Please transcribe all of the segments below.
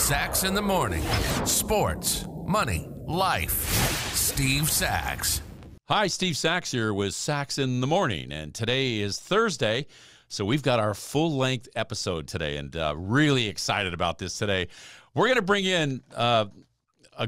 Sacks in the Morning. Sports, money, life. Steve Sacks. Hi, Steve Sacks here with Sacks in the Morning, and today is Thursday, so we've got our full-length episode today, and really excited about this today. We're going to bring in a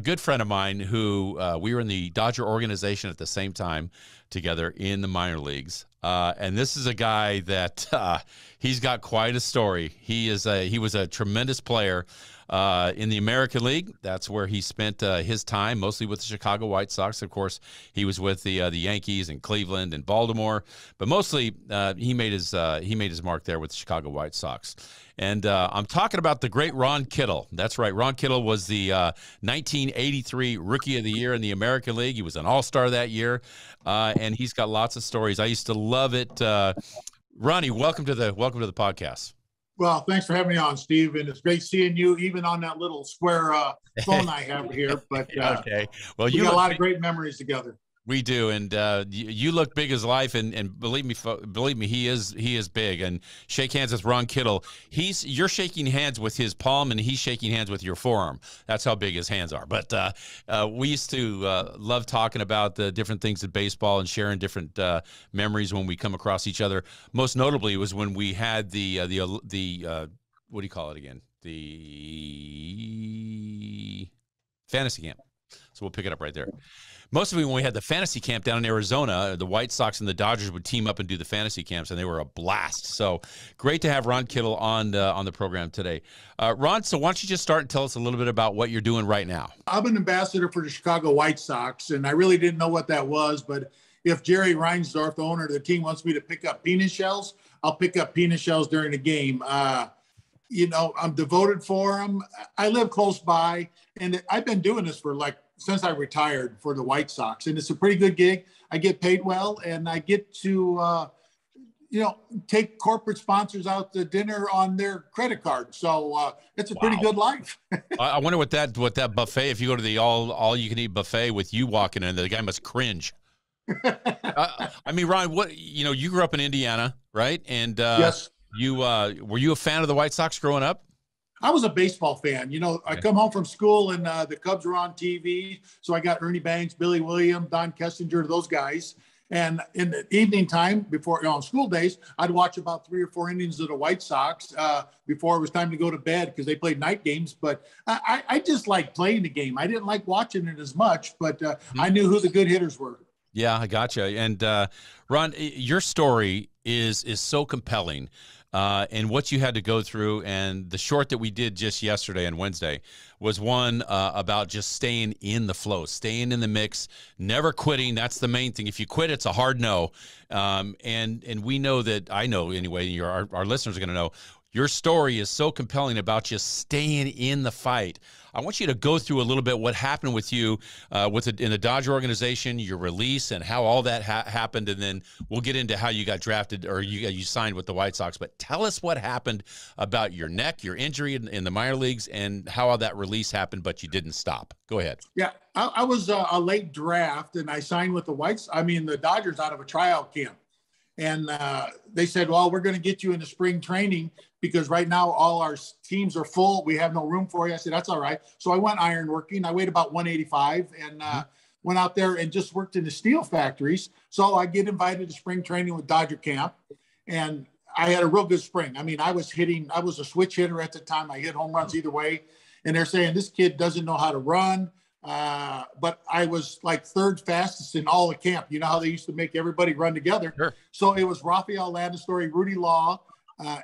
good friend of mine who we were in the Dodger organization at the same time together in the minor leagues, and this is a guy that he's got quite a story. He was a tremendous player in the American League. That's where he spent his time, mostly with the Chicago White Sox. Of course, he was with the Yankees and Cleveland and Baltimore, but mostly he made his mark there with the Chicago White Sox. And I'm talking about the great Ron Kittle. That's right. Ron Kittle was the 1983 Rookie of the Year in the American League. He was an All-Star that year, and he's got lots of stories. I used to love it. Ronnie, welcome to the podcast. Well, thanks for having me on, Steve, and it's great seeing you, even on that little square phone I have here. But okay, well, we got a lot of great memories together. We do, and you look big as life, and believe me, he is big. And shake hands with Ron Kittle. You're shaking hands with his palm, and he's shaking hands with your forearm. That's how big his hands are. But we used to love talking about the different things in baseball and sharing different memories when we come across each other. Most notably was when we had the what do you call it again? The fantasy camp. So we'll pick it up right there. Mostly when we had the fantasy camp down in Arizona, the White Sox and the Dodgers would team up and do the fantasy camps, and they were a blast. So great to have Ron Kittle on the program today. Ron, so why don't you just start and tell us a little bit about what you're doing right now? I'm an ambassador for the Chicago White Sox, and I really didn't know what that was, but if Jerry Reinsdorf, the owner of the team, wants me to pick up peanut shells, I'll pick up peanut shells during the game. I'm devoted for them. I live close by, and I've been doing this for since I retired for the White Sox, and it's a pretty good gig. I get paid well, and I get to, take corporate sponsors out to dinner on their credit card. So it's a pretty good life. I wonder what that buffet, if you go to the all you can eat buffet with you walking in, the guy must cringe. I mean, Ron, you grew up in Indiana, right? And yes. Were you a fan of the White Sox growing up? I was a baseball fan. I come home from school and the Cubs were on TV. So I got Ernie Banks, Billy Williams, Don Kessinger, those guys. And in the evening time before, on school days, I'd watch about 3 or 4 innings of the White Sox before it was time to go to bed because they played night games. But I just liked playing the game. I didn't like watching it as much, but I knew who the good hitters were. Yeah, I gotcha. And Ron, your story is so compelling. And what you had to go through, and the short that we did just yesterday and Wednesday was one about just staying in the flow, staying in the mix, never quitting. That's the main thing. If you quit, it's a hard no. And we know that, I know anyway, our listeners are going to know, your story is so compelling about just staying in the fight. I want you to go through a little bit what happened with you in the Dodger organization, your release, and how all that happened, and then we'll get into how you got drafted or you signed with the White Sox. But tell us what happened about your neck, your injury in the minor leagues, and how that release happened, but you didn't stop. Go ahead. Yeah, I was a late draft, and I signed with the Dodgers out of a tryout camp. And they said, well, we're going to get you into spring training because right now all our teams are full. We have no room for you. I said, that's all right. So I went ironworking. I weighed about 185 and went out there and just worked in the steel factories. So I get invited to spring training with Dodger camp. And I had a real good spring. I mean, I was a switch hitter at the time. I hit home runs either way. And they're saying this kid doesn't know how to run. But I was like third fastest in all the camp. You know how they used to make everybody run together. Sure. So it was Rafael Landis-Story, Rudy Law,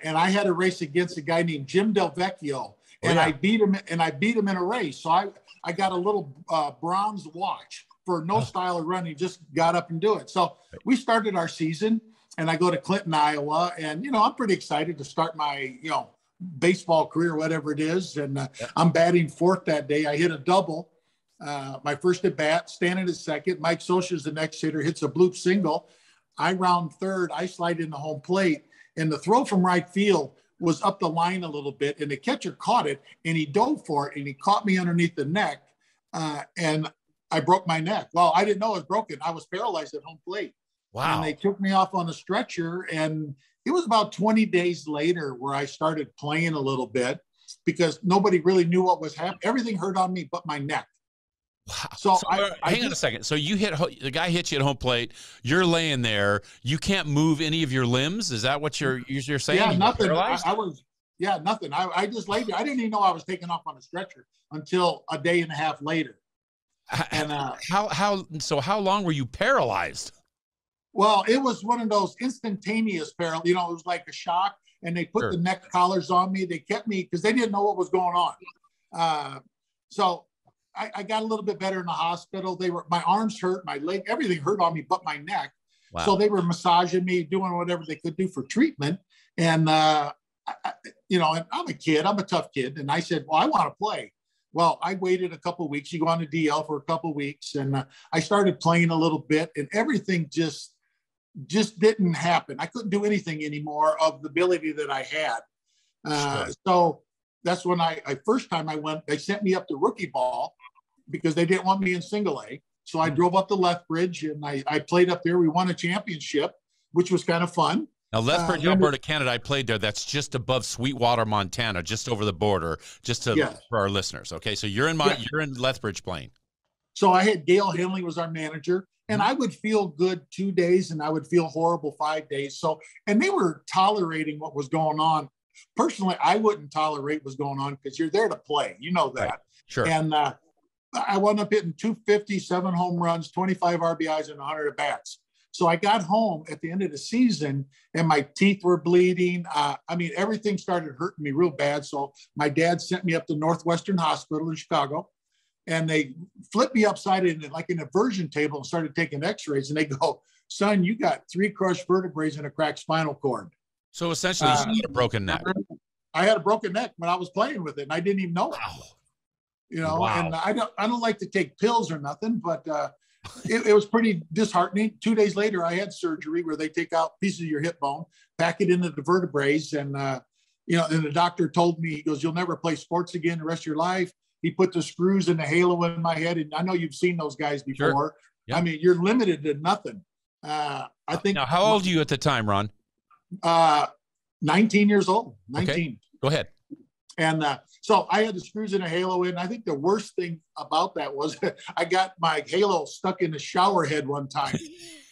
and I had a race against a guy named Jim Del Vecchio, and I beat him in a race. So I got a little bronze watch for no style of running, just got up and do it. So we started our season, and I go to Clinton, Iowa, and I'm pretty excited to start my baseball career, whatever it is. And I'm batting fourth that day. I hit a double. My first at bat, standing at second. Mike Scioscia's the next hitter, hits a bloop single. I round third. I slide into home plate, and the throw from right field was up the line a little bit, and the catcher caught it, and he dove for it, and he caught me underneath the neck, and I broke my neck. Well, I didn't know it was broken. I was paralyzed at home plate. Wow. And they took me off on a stretcher, and it was about 20 days later where I started playing a little bit. because nobody really knew what was happening. Everything hurt on me but my neck. Wow. So, hang on a second. So the guy hits you at home plate. You're laying there. You can't move any of your limbs. Is that what you're saying? Yeah, nothing. Nothing. I just laid there. I didn't even know I was taken off on a stretcher until a day and a half later. And how long were you paralyzed? Well, it was one of those instantaneous paralysis. You know, it was like a shock, and they put the neck collars on me. They kept me because they didn't know what was going on. So I got a little bit better in the hospital. My arms hurt, my leg, everything hurt on me but my neck. Wow. So they were massaging me, doing whatever they could do for treatment. And, and I'm a kid, I'm a tough kid. And I said, well, I want to play. Well, I waited a couple of weeks. You go on the DL for a couple of weeks, and I started playing a little bit, and everything just didn't happen. I couldn't do anything anymore of the ability that I had. So that's when first time I went, they sent me up to rookie ball because they didn't want me in single A. So I drove up to Lethbridge, and I played up there. We won a championship, which was kind of fun. Now, Lethbridge, Alberta, Canada, I played there. That's just above Sweetwater, Montana, just over the border, for our listeners. Okay, so you're in Lethbridge playing. So I had Gail Henley was our manager, and I would feel good 2 days, and I would feel horrible 5 days. So, and they were tolerating what was going on. Personally, I wouldn't tolerate what's going on because you're there to play. You know that. Right. Sure. And I wound up hitting 250, 7 home runs, 25 RBIs, and 100 at bats. So I got home at the end of the season, and my teeth were bleeding. Everything started hurting me real bad. So my dad sent me up to Northwestern Hospital in Chicago, and they flipped me upside in like an inversion table and started taking x-rays. And they go, son, you got 3 crushed vertebrae and a cracked spinal cord. So essentially, you had a broken neck. I had a broken neck when I was playing with it, and I didn't even know it. Wow. You know, wow. And I don't like to take pills or nothing, but it was pretty disheartening. 2 days later, I had surgery where they take out pieces of your hip bone, pack it into the vertebrae, and and the doctor told me, he goes, you'll never play sports again the rest of your life. He put the screws and the halo in my head, and I know you've seen those guys before. Sure. Yep. You're limited to nothing. I think. Now, how old are you at the time, Ron? 19 years old. 19. Okay. Go ahead. And so I had the screws in a halo in. I think the worst thing about that was I got my halo stuck in the shower head one time.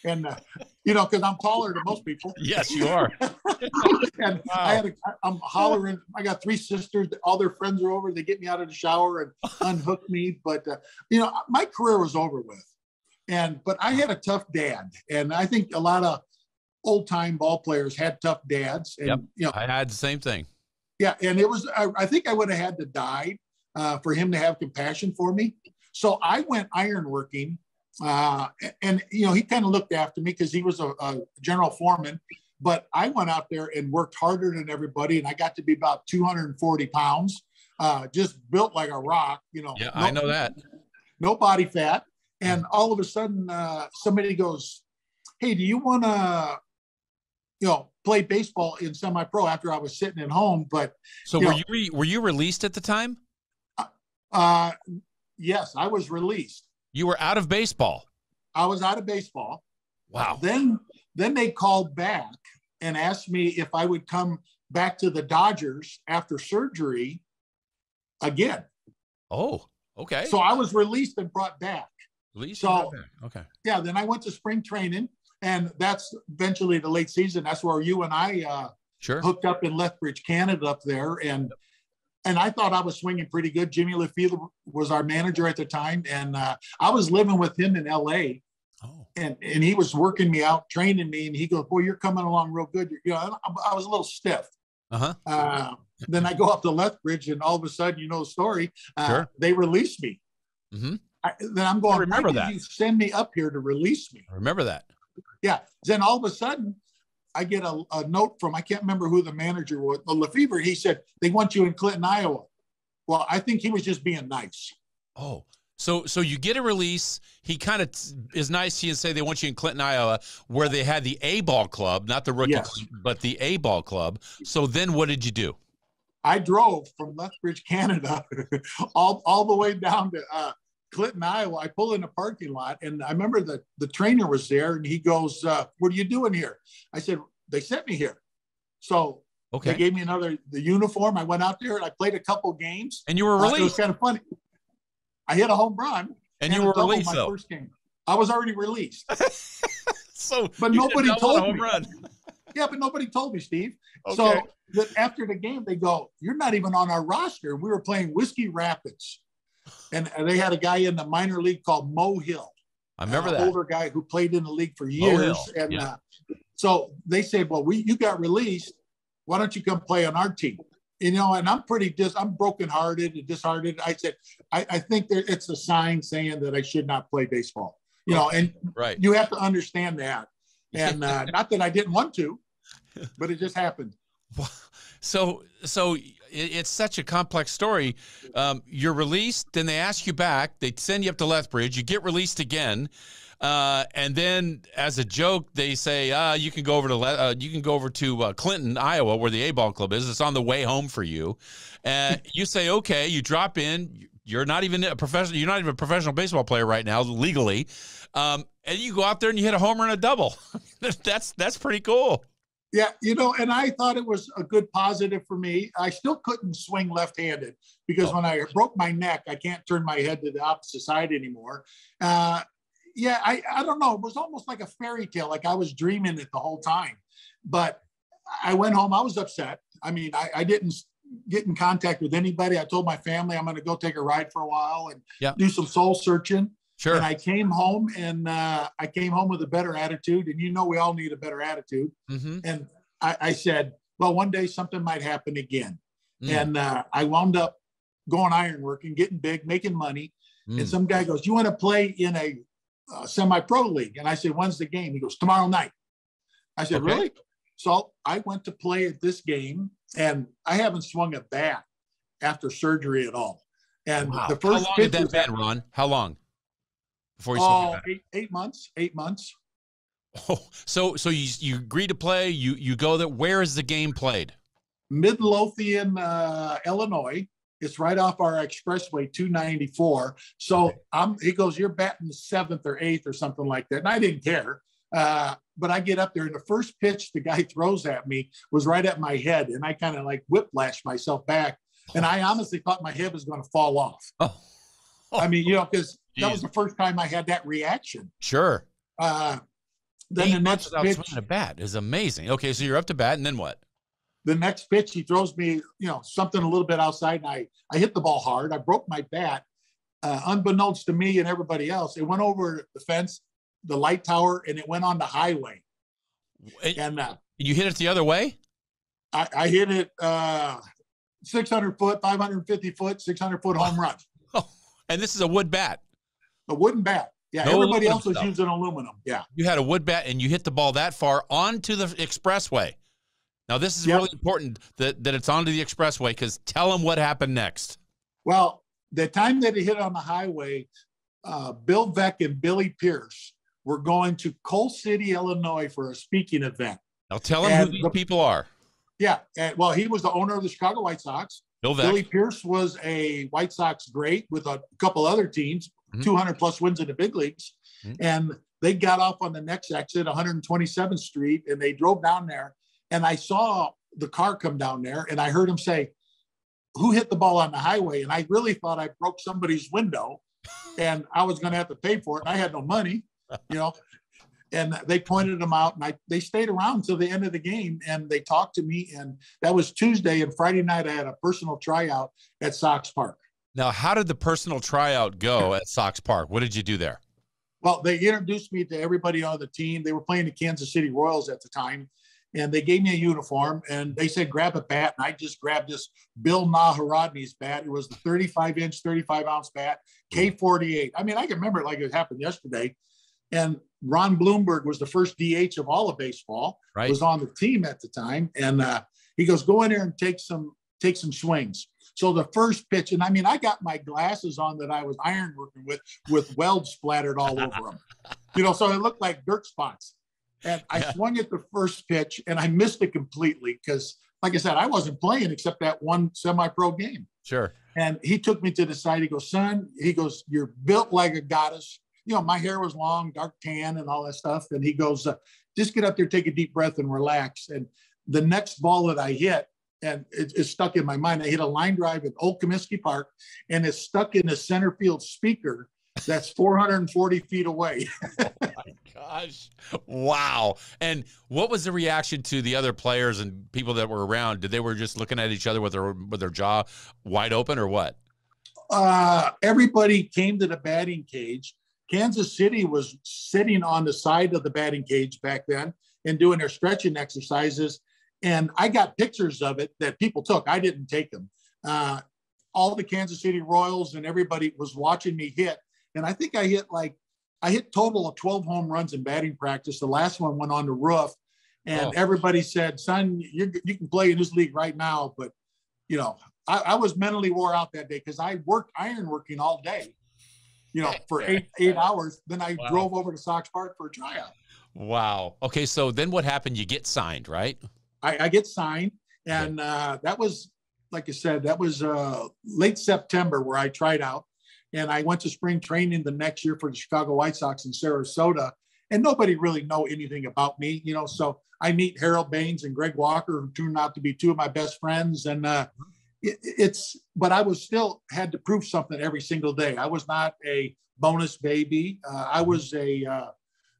And, because I'm taller than most people. Yes, you are. And wow. I'm hollering. I got 3 sisters. All their friends are over. They get me out of the shower and unhook me. But, my career was over with. But I had a tough dad. And I think a lot of old time ball players had tough dads. And, yep. I had the same thing. Yeah, and it was. I think I would have had to die for him to have compassion for me. So I went ironworking, and he kind of looked after me because he was a general foreman. But I went out there and worked harder than everybody, and I got to be about 240 pounds, just built like a rock. Yeah, I know that. No body fat, and all of a sudden, somebody goes, "Hey, do you want to?" Play baseball in semi-pro after I was sitting at home. But so were you released at the time? Yes, I was released. You were out of baseball. I was out of baseball. Wow. Then they called back and asked me if I would come back to the Dodgers after surgery again. Oh, okay. So I was released and brought back. Okay. Yeah, then I went to spring training. And that's eventually the late season. That's where you and I hooked up in Lethbridge, Canada, up there. And I thought I was swinging pretty good. Jimmy Lefebvre was our manager at the time. And I was living with him in L.A. Oh. And he was working me out, training me. And he goes, boy, you're coming along real good. I was a little stiff. Uh-huh. Then I go up to Lethbridge, and all of a sudden, the story, they released me. Mm-hmm. Then I'm going, remember why that. did you send me up here to release me? I remember that. Yeah. Then all of a sudden, I get a note from, I can't remember who the manager was, Lefebvre. He said, they want you in Clinton, Iowa. Well, I think he was just being nice. Oh, so you get a release. He kind of is nice to you and say they want you in Clinton, Iowa, where they had the A-ball club, not the rookie, but the A-ball club. So then what did you do? I drove from Lethbridge, Canada, all the way down to Clinton, Iowa. I pull in a parking lot, and I remember the trainer was there, and he goes, what are you doing here? I said, they sent me here. So Okay. They gave me the uniform. I went out there and I played a couple games. And you were released. It was kind of funny. I hit a home run and you were released. My first game. I was already released. But you nobody told me. Run. Yeah, but nobody told me, Steve. Okay. So after the game, they go, "You're not even on our roster." We were playing Whiskey Rapids, and they had a guy in the minor league called Mo Hill. I remember that older guy who played in the league for years. And so they said, "Well, you got released. Why don't you come play on our team?" And I'm I'm brokenhearted and disheartened. I said, I think it's a sign saying that I should not play baseball. And you have to understand that. And not that I didn't want to, but it just happened. So it's such a complex story. You're released, then they ask you back. They send you up to Lethbridge. You get released again. And then, as a joke, they say you can go over to Clinton, Iowa, where the A-ball club is. It's on the way home for you. And you say, okay. You drop in. You're not even a professional. You're not even a professional baseball player right now, legally. And you go out there and you hit a homer and a double. That's pretty cool. Yeah, and I thought it was a good positive for me. I still couldn't swing left-handed because when I broke my neck, I can't turn my head to the opposite side anymore. I don't know. It was almost like a fairy tale, like I was dreaming it the whole time. But I went home. I was upset. I mean, I didn't get in contact with anybody. I told my family I'm going to go take a ride for a while and do some soul searching. Sure. And I came home with a better attitude. And we all need a better attitude. Mm-hmm. And I said, well, one day something might happen again. And I wound up going ironwork and getting big, making money. And some guy goes, "You want to play in a semi-pro league?" And I said, "When's the game?" He goes, "Tomorrow night." I said, okay. "Really?" So I went to play at this game, and I haven't swung a bat after surgery at all. And the first How long did that been, Ron? How long? Before you swung a bat? 8 months. 8 months. Oh, so you agree to play. You go there. Where is the game played? Midlothian, Illinois. It's right off our expressway, 294. So he goes, "You're batting 7th or 8th or something like that." And I didn't care. But I get up there, and the first pitch the guy throws at me was right at my head. And I kind of like whiplashed myself back. And I honestly thought my head was going to fall off. I mean, because that was the first time I had that reaction. Sure. Then the next pitch, swinging a bat is amazing. Okay, so you're up to bat, and then what? The next pitch, he throws me, something a little bit outside, and I hit the ball hard. I broke my bat, unbeknownst to me and everybody else. It went over the fence, the light tower, and it went on the highway. And you hit it the other way? I hit it 600 foot, 550 foot, 600-foot home run. Oh, and this is a wood bat. A wooden bat. Yeah, no everybody else was using aluminum. Yeah. You had a wood bat, and you hit the ball that far onto the expressway. Now, this is really important that it's onto the expressway, because tell them what happened next. Well, the time that it hit on the highway, Bill Veck and Billy Pierce were going to Coal City, Illinois for a speaking event. Now, tell them who these people are. Yeah. Well, he was the owner of the Chicago White Sox. Bill Veck. Billy Pierce was a White Sox great with a couple other teams, 200-plus wins in the big leagues. And they got off on the next exit, 127th Street, and they drove down there. And I saw the car come down there, and I heard him say, "Who hit the ball on the highway?" And I really thought I broke somebody's window, and I was going to have to pay for it. And I had no money, And they pointed them out, and they stayed around until the end of the game, and they talked to me. And that was Tuesday, and Friday night I had a personal tryout at Sox Park. Now, how did the personal tryout go at Sox Park? What did you do there? Well, they introduced me to everybody on the team. They were playing the Kansas City Royals at the time. And they gave me a uniform, and they said, "Grab a bat." And I just grabbed this Bill Naharodny's bat. It was the 35-inch, 35-ounce bat, K48. I mean, I can remember it like it happened yesterday. And Ron Bloomberg was the first DH of all of baseball, was on the team at the time. And he goes, "Go in there and take some swings." So the first pitch, and I mean, I got my glasses on that I was iron working with welds splattered all over them. So it looked like dirt spots. And I swung at the first pitch, and I missed it completely because, like I said, I wasn't playing except that one semi-pro game. Sure. And he took me to the side. He goes, "Son," he goes, "you're built like a goddess." My hair was long, dark tan, and all that stuff. And he goes, "Just get up there, take a deep breath, and relax." And the next ball that I hit, and it's stuck in my mind. I hit a line drive at Old Comiskey Park, and it's stuck in the center field speaker that's 440 feet away. Oh my gosh. Wow. And what was the reaction to the other players and people that were around? Did they were just looking at each other with their jaw wide open, or what? Everybody came to the batting cage. Kansas City was sitting on the side of the batting cage back then and doing their stretching exercises. And I got pictures of it that people took. I didn't take them. All the Kansas City Royals and everybody was watching me hit. And I think I hit total of 12 home runs in batting practice. The last one went on the roof, and everybody said, son, you can play in this league right now. But, you know, I was mentally wore out that day because I worked ironworking all day, you know, for eight hours. Then I drove over to Sox Park for a tryout. Wow. Okay. So then what happened? You get signed, right? I get signed, and that was, like I said, that was late September where I tried out, and I went to spring training the next year for the Chicago White Sox in Sarasota, and nobody really know anything about me, you know. So I meet Harold Baines and Greg Walker, who turned out to be two of my best friends, and but I was still had to prove something every single day. I was not a bonus baby. I was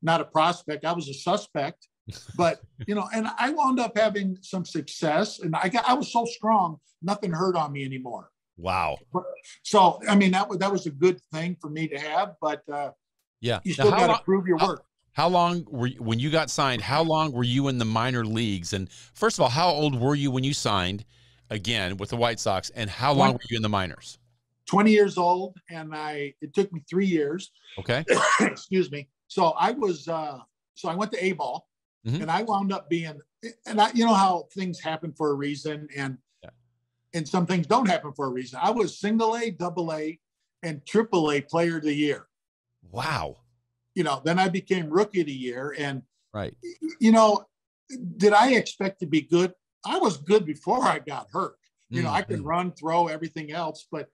not a prospect. I was a suspect. But, you know, and I wound up having some success, and I was so strong, nothing hurt on me anymore. Wow. So, I mean, that was a good thing for me to have, but you still got to prove your work. How long were you, when you got signed, how long were you in the minor leagues? And first of all, how old were you when you signed again with the White Sox, and how long were you in the minors? 20 years old, and it took me 3 years. Okay. Excuse me. So I went to A-ball. Mm-hmm. And I wound up being, and you know how things happen for a reason, and some things don't happen for a reason. I was single A, double A, and triple A player of the year. Wow. You know, then I became rookie of the year, and you know, did I expect to be good? I was good before I got hurt. You know, I could run, throw, everything else, but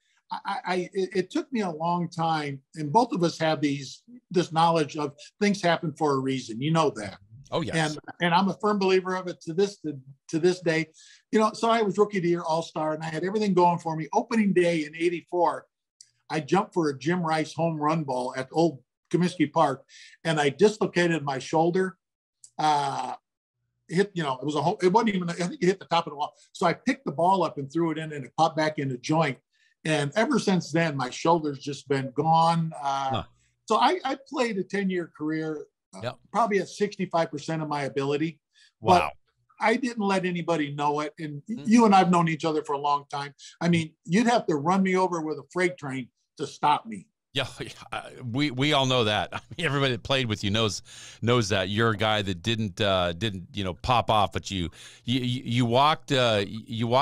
it took me a long time. And both of us have this knowledge of things happen for a reason. You know that. Oh yes. And I'm a firm believer of it to this day. You know, so I was rookie of the year, all-star, and I had everything going for me. Opening day in '84, I jumped for a Jim Rice home run ball at Old Comiskey Park, and I dislocated my shoulder. Hit, you know, it wasn't even, I think it hit the top of the wall. So I picked the ball up and threw it in, and it popped back in the joint. And ever since then, my shoulder's just been gone. So I played a 10-year career. Probably at 65% of my ability. Wow. But I didn't let anybody know it. And you and I've known each other for a long time. I mean, you'd have to run me over with a freight train to stop me. Yeah, we all know that. I mean, everybody that played with you knows that you're a guy that didn't pop off, but you walked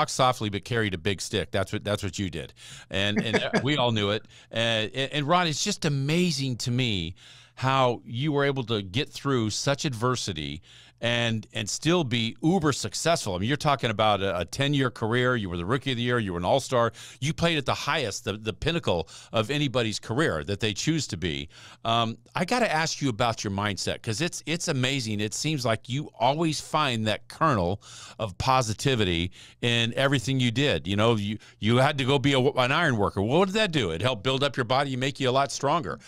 softly but carried a big stick. That's what you did, and we all knew it. And Ron, it's just amazing to me how you were able to get through such adversity and still be uber successful. I mean, you're talking about a 10-year career. You were the rookie of the year. You were an all-star. You played at the highest, the pinnacle of anybody's career that they choose to be. I got to ask you about your mindset, because it's amazing. It seems like you always find that kernel of positivity in everything you did. You know, you had to go be an iron worker. What did that do? It helped build up your body, make you a lot stronger.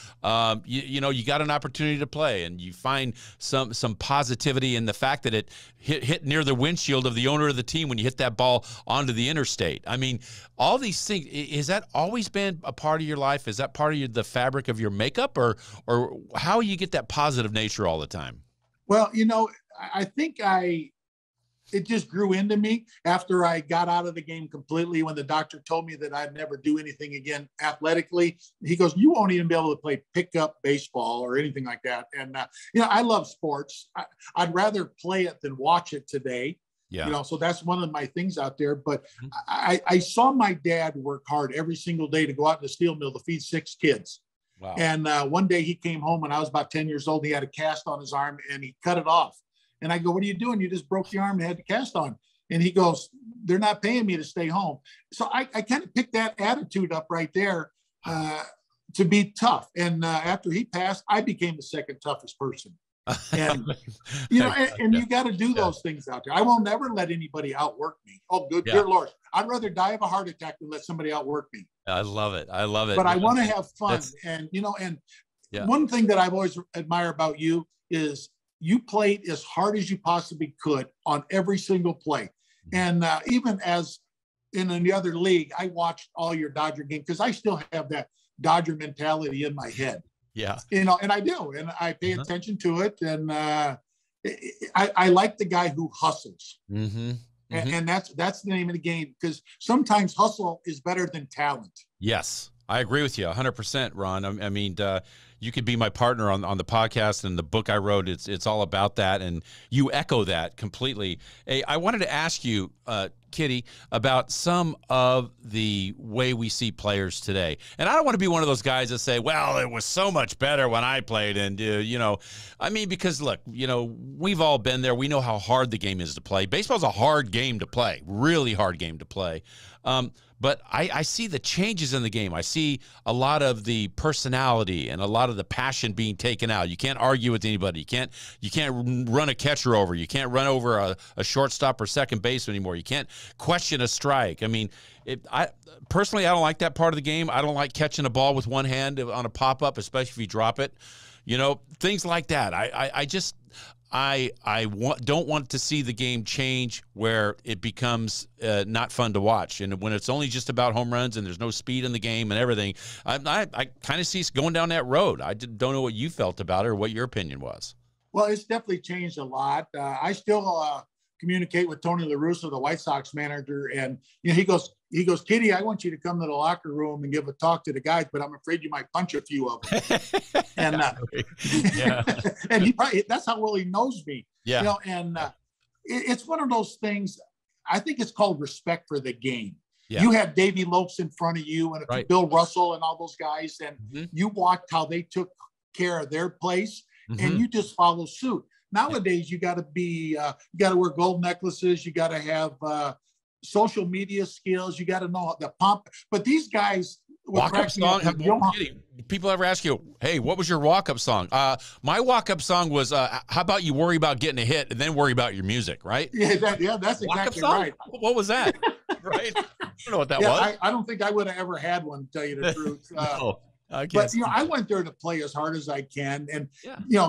You know, you got an opportunity to play, and you find some positivity in the fact that it hit near the windshield of the owner of the team when you hit that ball onto the interstate. I mean, all these things, has that always been a part of your life? Is that part of the fabric of your makeup, or how you get that positive nature all the time? Well, you know, I think it just grew into me after I got out of the game completely. When the doctor told me that I'd never do anything again athletically, he goes, you won't even be able to play pickup baseball or anything like that. And, you know, I love sports. I'd rather play it than watch it today. Yeah. You know, so that's one of my things out there. But I saw my dad work hard every single day to go out to the steel mill to feed 6 kids. Wow. And one day he came home when I was about 10 years old. He had a cast on his arm, and he cut it off. And I go, what are you doing? You just broke the arm and had the cast on. And he goes, they're not paying me to stay home. So I kind of picked that attitude up right there to be tough. And after he passed, I became the second toughest person. And, and you got to do those things out there. I will never let anybody outwork me. Oh, good, dear Lord. I'd rather die of a heart attack than let somebody outwork me. I love it. I love it. But I want to have fun. And, one thing that I've always admired about you is you played as hard as you possibly could on every single play. And even as in the other league, I watched all your Dodger games because I still have that Dodger mentality in my head. Yeah. And I do. And I pay attention to it. And I like the guy who hustles. Mm-hmm. Mm-hmm. And that's the name of the game, because sometimes hustle is better than talent. Yes. I agree with you 100%, Ron. I mean, you could be my partner on the podcast, and the book I wrote, it's all about that, and you echo that completely. Hey, I wanted to ask you, Kitty, about some of the way we see players today. And I don't want to be one of those guys that say, well, it was so much better when I played. And, I mean, because, look, we've all been there. We know how hard the game is to play. Baseball's a hard game to play, really hard game to play. But I see the changes in the game. I see a lot of the personality and a lot of the passion being taken out. You can't argue with anybody. You can't run a catcher over. You can't run over a shortstop or second baseman anymore. You can't question a strike. I mean, personally, I don't like that part of the game. I don't like catching a ball with one hand on a pop-up, especially if you drop it. Things like that. I don't want to see the game change where it becomes not fun to watch. And when it's only just about home runs and there's no speed in the game and everything, I kind of see us going down that road. I don't know what you felt about it or what your opinion was. Well, it's definitely changed a lot. I still communicate with Tony La Russa, the White Sox manager, and he goes, Kitty, I want you to come to the locker room and give a talk to the guys, but I'm afraid you might punch a few of them. And and he probably, that's how well he knows me. Yeah. It's one of those things. I think it's called respect for the game. Yeah. You had Davey Lopes in front of you, and Bill Russell and all those guys, and you watched how they took care of their place, and you just follow suit. Nowadays, you got to be, you got to wear gold necklaces. You got to have social media skills. You got to know the pump. But these guys, walk-up song. People ever ask you, hey, what was your walk-up song? My walk-up song was, how about you worry about getting a hit and then worry about your music, right? Yeah, that's exactly right. What was that? Right? I don't know what that was. I don't think I would have ever had one, to tell you the truth. No. But I went there to play as hard as I can, and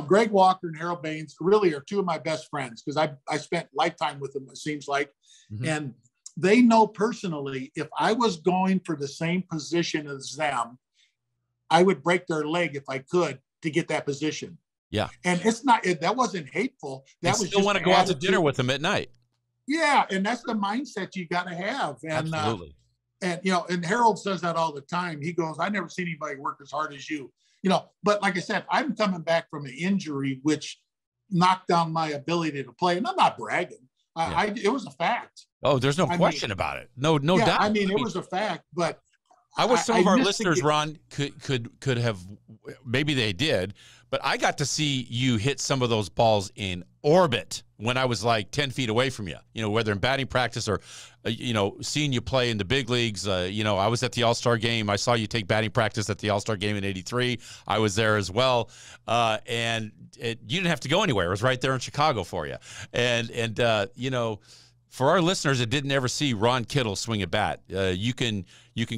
Greg Walker and Harold Baines really are two of my best friends, because I spent lifetime with them, it seems like, and they know personally if I was going for the same position as them, I would break their leg if I could to get that position. Yeah, and that wasn't hateful. That was still want to go out to dinner with them at night. Yeah, and that's the mindset you got to have. And absolutely. And Harold says that all the time. He goes, I never seen anybody work as hard as you. But like I said, I'm coming back from an injury which knocked down my ability to play, and I'm not bragging. It was a fact. Oh, there's no question about it. No doubt. I mean, it was a fact. But I wish some of our listeners, Ron, could have. Maybe they did, but I got to see you hit some of those balls in orbit when I was like 10 feet away from you. Whether in batting practice or, seeing you play in the big leagues. I was at the All-Star game. I saw you take batting practice at the All-Star game in '83. I was there as well. And you didn't have to go anywhere. It was right there in Chicago for you. And for our listeners that didn't ever see Ron Kittle swing a bat, you can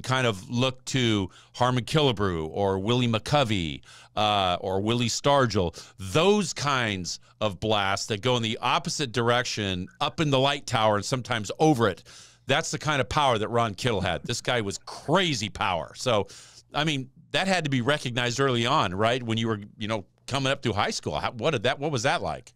kind of look to Harmon Killebrew or Willie McCovey or Willie Stargell, those kinds of blasts that go in the opposite direction, up in the light tower and sometimes over it. That's the kind of power that Ron Kittle had. This guy was crazy power. So, I mean, that had to be recognized early on, right? When you were, coming up through high school. What was that like?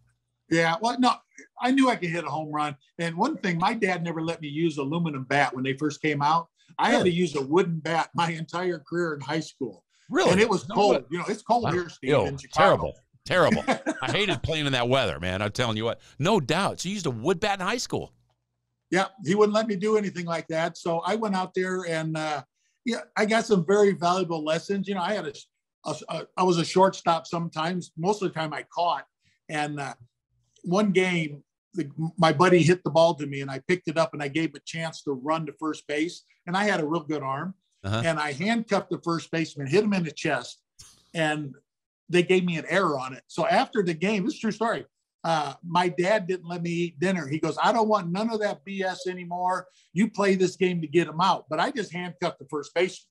Yeah, well, no, I knew I could hit a home run. And one thing, my dad never let me use aluminum bat when they first came out. I had to use a wooden bat my entire career in high school. Really? And it was cold. It's cold here, Steve, in Chicago. Terrible. I hated playing in that weather, man. I'm telling you what. No doubt. So you used a wood bat in high school. Yeah, he wouldn't let me do anything like that. So I went out there and, I got some very valuable lessons. I had I was a shortstop sometimes. Most of the time I caught. And one game, my buddy hit the ball to me, and I picked it up, and I gave him a chance to run to first base. And I had a real good arm. And I handcuffed the first baseman, hit him in the chest. And they gave me an error on it. So after the game, this is a true story. My dad didn't let me eat dinner. He goes, I don't want none of that BS anymore. You play this game to get him out. But I just handcuffed the first baseman.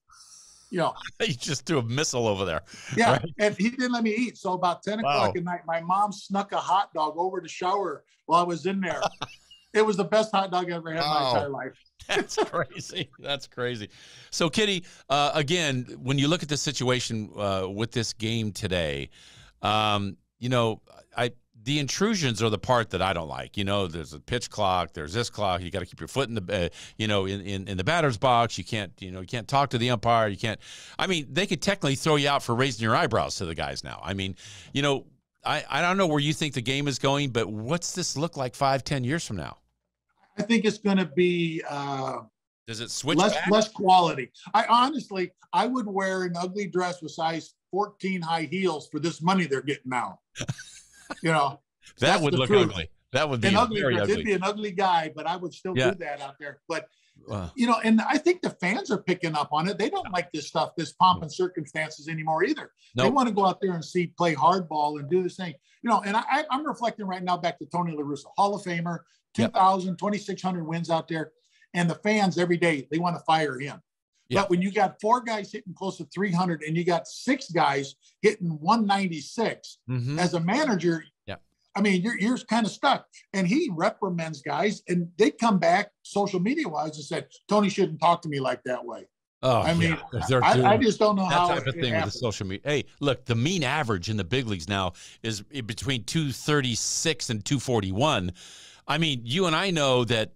You know, you just threw a missile over there. Yeah, right? and he didn't let me eat. So about 10 o'clock at night, my mom snuck a hot dog over the shower while I was in there. It was the best hot dog I ever had in my entire life. That's crazy. That's crazy. So, Kitty, again, when you look at the situation with this game today, you know, the intrusions are the part that I don't like. You know, there's a pitch clock, there's this clock. You got to keep your foot in the, you know, in the batter's box. You can't, you know, you can't talk to the umpire. You can't. I mean, they could technically throw you out for raising your eyebrows to the guys now. I mean, you know, I don't know where you think the game is going, but what's this look like 5-10 years from now? I think it's going to be does it switch less quality. I would wear an ugly dress with size 14 high heels for this money they're getting now. You know, that would look ugly. That would be very ugly. It'd be an ugly guy, but I would still do that out there. But you know, and I think the fans are picking up on it. They don't like this stuff, this pomp and circumstances anymore either. Nope. They want to go out there and play hardball and do this thing. You know, and I'm reflecting right now back to Tony La Russa, Hall of Famer, 2,000, 2,600 wins out there. And the fans every day, they want to fire him. But when you got 4 guys hitting close to 300 and you got 6 guys hitting 196 as a manager, I mean, you're kind of stuck. And he reprimands guys, and they come back social media wise and said, Tony shouldn't talk to me like that way. Oh, I mean, I just don't know how that type of thing with the social media. Hey, look, the mean average in the big leagues now is between 236 and 241. I mean, you and I know that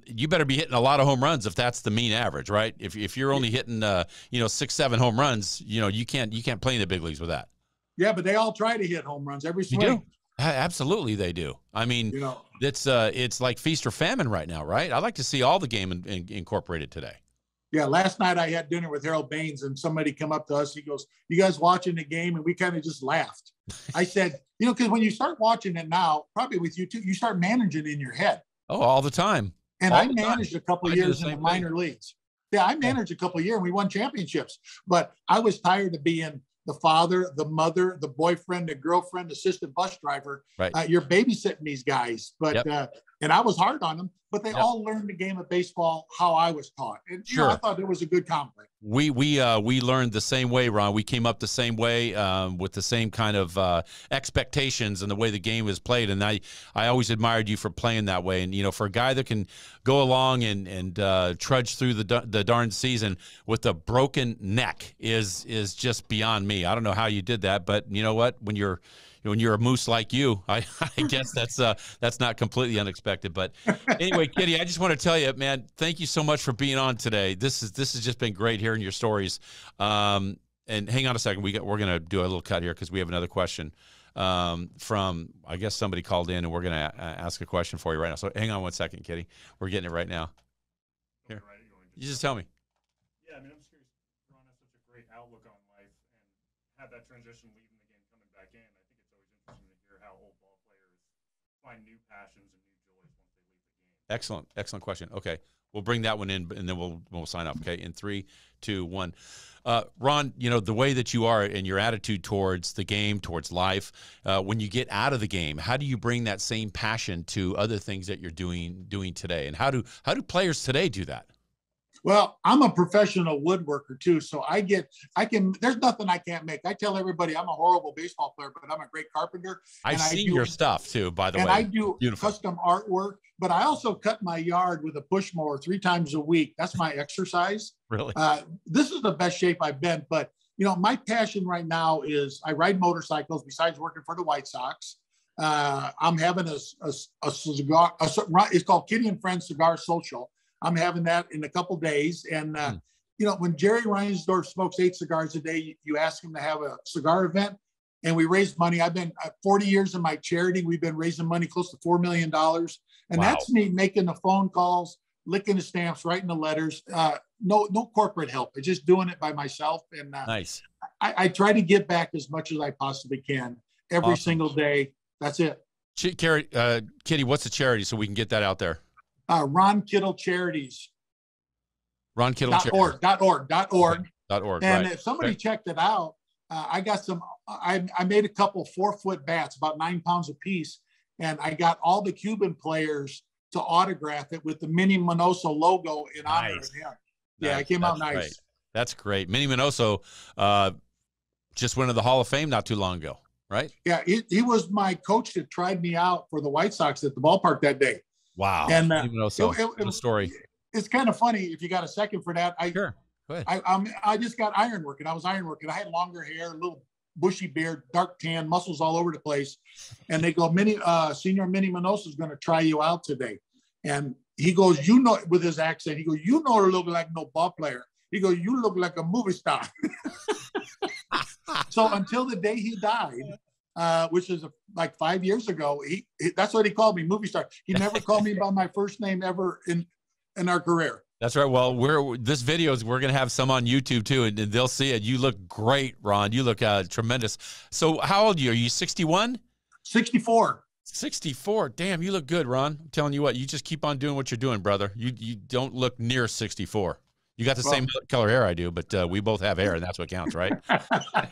you better be hitting a lot of home runs if that's the mean average, right? If you're only hitting 6-7 home runs, you know, you can't play in the big leagues with that. Yeah, but they all try to hit home runs every swing. You do. Absolutely, they do. I mean, you know, it's like feast or famine right now, right? I'd like to see all the game incorporated today. Yeah, last night I had dinner with Harold Baines, and somebody come up to us. He goes, "You guys watching the game?" And we kind of just laughed. I said, you know, because when you start watching it now, probably with you too, you start managing in your head. Oh, all the time. And I managed a couple of years in the minor leagues. Yeah, I managed a couple of years, and we won championships. But I was tired of being the father, the mother, the boyfriend, the girlfriend, assistant bus driver. Right. You're babysitting these guys. But and I was hard on them, but they all learned the game of baseball how I was taught. And you know, I thought it was a good compliment. We learned the same way, Ron. We came up the same way with the same kind of expectations and the way the game was played. And I always admired you for playing that way. And, you know, for a guy that can go along and trudge through the darn season with a broken neck is just beyond me. I don't know how you did that, but you know what? When you're a moose like you, I guess that's not completely unexpected. But anyway, Kitty, I just want to tell you, man, thank you so much for being on today. This has just been great hearing your stories. And hang on a second, we're gonna do a little cut here because we have another question from, I guess, somebody called in, and we're gonna ask a question for you right now. So hang on one second, Kitty. We're getting it right now. Here, you just tell me. Yeah, I mean, I'm just curious. Ron has such a great outlook on life, and had that transition leaving the game, coming back in. I think it's always interesting to hear how old ball players find new passions and new joys once they leave the game. Excellent question. Okay, we'll bring that one in, and then we'll sign off. Okay, in 3, 2, 1. Ron, you know, the way that you are and your attitude towards the game, towards life, when you get out of the game, how do you bring that same passion to other things that you're doing today? And how do players today do that? Well, I'm a professional woodworker too, so there's nothing I can't make. I tell everybody I'm a horrible baseball player, but I'm a great carpenter. I've seen your stuff too, by the way. And I do custom artwork, but I also cut my yard with a push mower 3 times a week. That's my exercise. Really? This is the best shape I've been, but you know, my passion right now is I ride motorcycles besides working for the White Sox. I'm having a cigar, it's called Kitty and Friends Cigar Social. I'm having that in a couple days. And, you know, when Jerry Reinsdorf smokes 8 cigars a day, you ask him to have a cigar event, and we raise money. I've been 40 years in my charity. We've been raising money close to $4 million. And that's me making the phone calls, licking the stamps, writing the letters. No corporate help. I'm just doing it by myself. And nice. I try to give back as much as I possibly can every single day. That's it. Kitty, what's the charity so we can get that out there? Ron Kittle Charities. Ron Kittle Charities. .org. .org. And if somebody checked it out, I got some. I made a couple 4-foot bats, about 9 pounds a piece, and I got all the Cuban players to autograph it with the Minnie Minoso logo in honor of him. Yeah, it came out nice. Great. That's great. Minnie Minoso just went to the Hall of Fame not too long ago, right? Yeah, he was my coach that tried me out for the White Sox at the ballpark that day. Wow. And it was story. It's kind of funny if you got a second for that. Sure. Go ahead. I just got ironworking. I was ironworking. I had longer hair, a little bushy beard, dark tan, muscles all over the place. And they go, Senior Minnie Minoso is going to try you out today. And he goes, with his accent, he goes, you don't look like no ball player. He goes, you look like a movie star. So until the day he died, which is like 5 years ago, that's what he called me, movie star. He never called me by my first name ever in our career. That's right. Well, we're going to have some on YouTube too, and they'll see it. You look great, Ron. You look tremendous. So how old are you? Are you 61? 64. 64. Damn, you look good, Ron. I'm telling you what, you just keep on doing what you're doing, brother. You don't look near 64. You got the same color hair I do, but we both have hair, and that's what counts, right?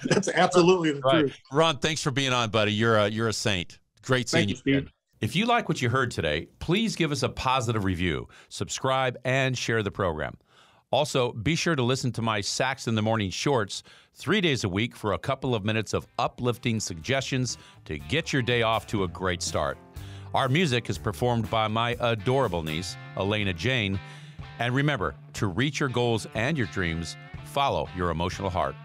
That's absolutely the truth. Ron, thanks for being on, buddy. You're a saint. Great seeing you, Steve. If you like what you heard today, please give us a positive review, subscribe, and share the program. Also, be sure to listen to my Sax in the Morning shorts 3 days a week for a couple of minutes of uplifting suggestions to get your day off to a great start. Our music is performed by my adorable niece, Elena Jane. And remember, to reach your goals and your dreams, follow your emotional heart.